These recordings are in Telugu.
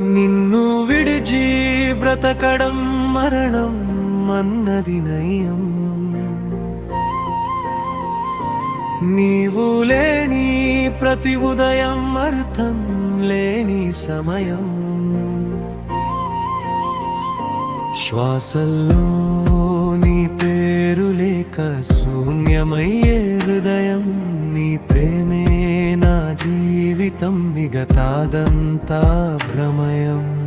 నిన్ను విడిచి బ్రతకడం మరణం అన్నది నయం. నీవు లేని ప్రతి ఉదయం అర్థం లేని సమయం. శ్వాసల్లో నీ పేరు లేక శూన్యమయ్యే హృదయం. నీ ప్రేమే నా జీవితం, మిగతాదంతా భ్రమయం.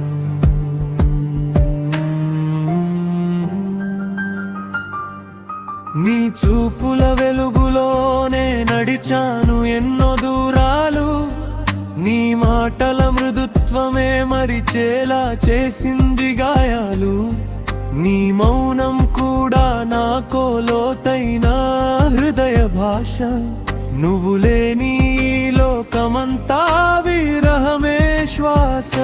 నీ చూపుల వెలుగులోనే నడిచాను ఎన్నో దూరాలు. నీ మాటల మృదుత్వమే మరిచేలా చేసింది గాయాలు. నీ మౌనం కూడా నాకో లోతైన హృదయ భాష. నువ్వు లేని లోకమంతా విరహమే శ్వాస.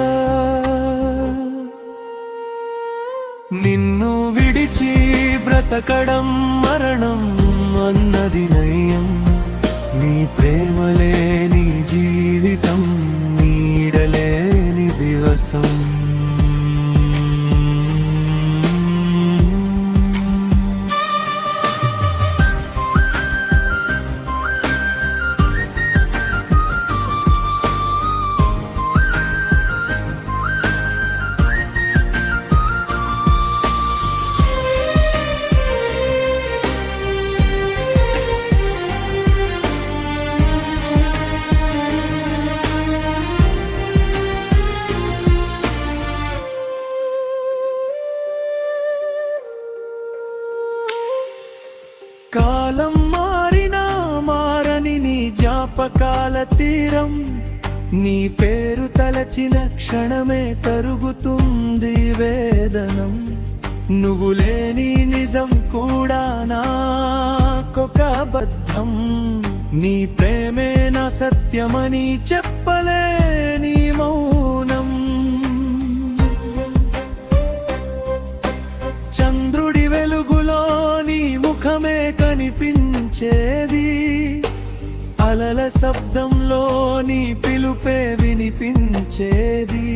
నిన్ను విడిచి బ్రతకడం మరణం అన్నది నయం. నీ ప్రేమలేని జీవితం, నీడలేని దివసం. కాలం మారినా మారని నీ జ్ఞాపకాల తీరం. నీ పేరు తలచిన క్షణమే తరుగుతుంది వేదనం. నువ్వు లేని నిజం కూడా నాకొక అబద్ధం. నీ ప్రేమే నా సత్యమని చెప్పలేని మౌనం. చంద్రుడి వెలుగులో నీ ముఖమే కనిపించేది. అలల శబ్దంలో నీ పిలుపే వినిపించేది.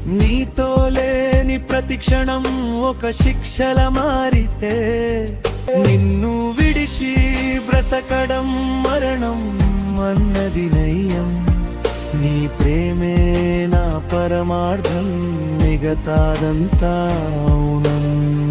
నీతో లేని ప్రతి క్షణం ఒక శిక్షల మారితే. నిన్ను విడిచి బ్రతకడం మరణం అన్నది నయం. నీ ప్రేమే నా పరమార్థం, మిగతాదంతా అవునం.